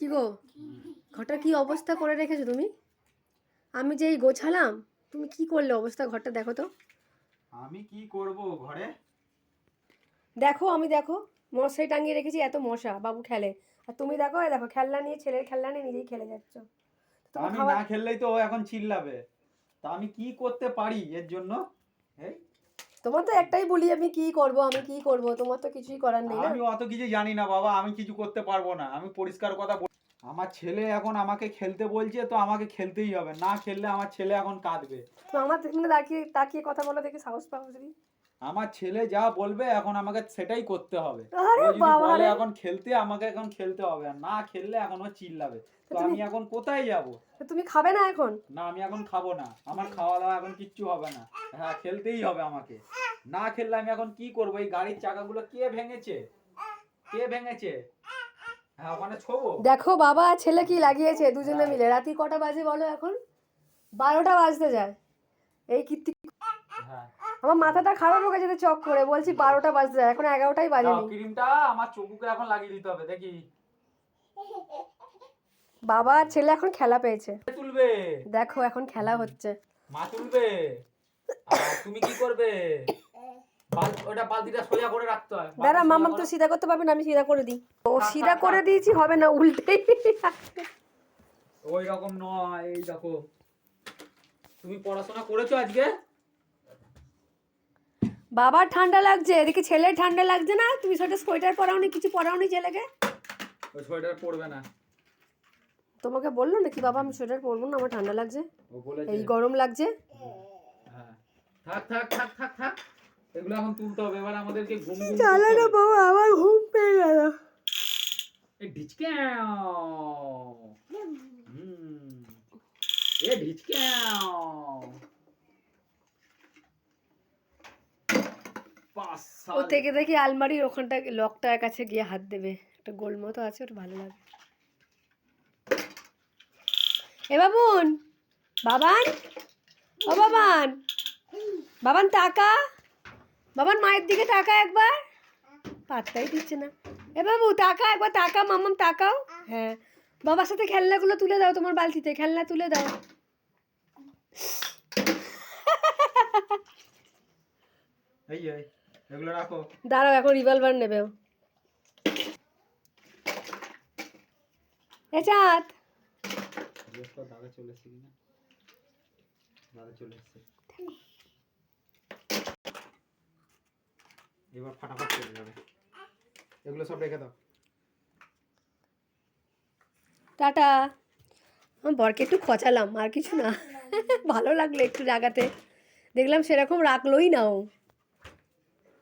কি গো, ঘরটা কি অবস্থা করে রেখেছো তুমি? আমি যে এই গোছালাম, তুমি কি করলে? অবস্থা ঘরটা দেখো তো। আমি কি করব ঘরে? দেখো, আমি দেখো মশারি টাঙিয়ে রেখেছি, এত মশা, বাবু খেলে। আর তুমি দেখো, এই দেখো খেলনা নিয়ে, ছেলের খেলনা নিয়ে নিজেই খেলে যাচ্ছ। তুমি আমি খাবার, না খেললেই তো ও এখন চিল্লাবে। তা আমি কি করতে পারি এর জন্য? এই তোমার তো একটাই বলি, আমি কি করব, আমি কি করব, তোমার তো কিছুই করার নেই না। আমি অত কিছু জানি না বাবা, আমি কিছু করতে পারবো না। আমি পরিষ্কার কথা আমার ছেলে এখন আমাকে খেলতে বলছে, তো আমাকে খেলতেই হবে। না খেললে আমার ছেলে এখন কাঁদবে। তো আমার দিকে তাকিয়ে তাকিয়ে কথা বলো দেখি, সাহস পাও যদি। আমার ছেলে যা বলবে এখন আমাকে সেটাই করতে হবে। ও আরে যদি বাবা বলে রে, এখন খেলতে, আমাকে এখন খেলতে হবে। আর না খেললে এখন ও চিল্লাবে। তো তুমি আমি এখন কোথায় যাব? তুমি খাবে না এখন? না, আমি এখন খাবো না। আমার খাওয়া দাওয়া এখন কিচ্ছু হবে না। হ্যাঁ, খেলতেই হবে আমাকে। না খেললে আমি এখন কি করবো? এই গাড়ির চাকাগুলো কে ভেঙেছে? কে ভেঙেছে? হ্যাঁ, ওখানে ছোবো। দেখো বাবা আর ছেলে কি লাগিয়েছে দুজনে হ্যাঁ, মিলে। রাতি কটা বাজে বলো এখন? 12টা বাজতে যায়। এই কীর্তি, হ্যাঁ। আমার মাথাটা খারাপ হয়ে গেছে চক করে, বলছি 12টা বাজতে যায়, এখন 11টাই দাও বাজেনি। ক্রিমটা, আমার চোখে এখন লাগিয়ে দিতে হবে দেখি। বাবা আর ছেলে এখন খেলা পেয়েছে, তুলবে? দেখো এখন খেলা হচ্ছে। মা তুলবে। আর তুমি কি করবে? ওটা বালতিটা সোজা করে রাখতে হয়। বালতি দাঁড়া, সোজা মামাম তো করো। সিধা করতে পারবে না, আমি সিধা করে দিই। ও থাক, সিধা থাক, করে থাক। দিয়েছি, হবে না, উল্টেই ওই রকম নয়, এই দেখো। তুমি পড়াশোনা করেছো আজকে? বাবার ঠান্ডা লাগছে, এদিকে ছেলের ঠান্ডা লাগছে না? তুমি সোয়েটার পরাওনি, কিছু পরাওনি ছেলেকে? ওই সোয়েটার পরবে না। তোমাকে বললো নাকি বাবা আমি সোয়েটার পরবো না, আমার ঠান্ডা লাগছে, ও বলেছে। এই গরম লাগছে? হ্যাঁ। থাক, থাক, থাক, থাক, থাক। এগুলো এখন তুলতে হবে। এবার আমাদেরকে ঘুম ঘুম করতে চালা না হবে। বাবা, আমার ঘুম পেয়ে গেল। এ ঢিচক্যাও। হুম। এ ঢিচক্যাও। ও 5 সাল। থেকে দেখি আলমারির ওখানটা লকটার কাছে গিয়ে হাত দেবে, একটা গোল মতো আছে, ওটা ভালো লাগে। এ বাবুন, বাবান, ও বাবান, বাবান তাকা, বাবান মায়ের দিকে তাকা একবার, পাত্তাই দিচ্ছে না। এ বাবু তাকা একবার, তাকা মামাম তাকাও। হ্যাঁ, বাবার সাথে খেলনাগুলো তুলে দাও, তোমার বালতিতে খেলনা তুলে দাও। এই এই এগুলো রাখো। দাঁড়াও, এখন রিভলভার নেবে ও। এ চাঁদ, দাদা চলে এসছে কিনা? দাদা চলে এসছে। এবার ফাটাফাট চলে যাবে। এগুলো সব রেখে দাও। টাটা। আমার বরকে একটু খচালাম, আর কিছু না। ভালো লাগলো একটু জাগাতে, দেখলাম সেরকম রাখলোই না ও।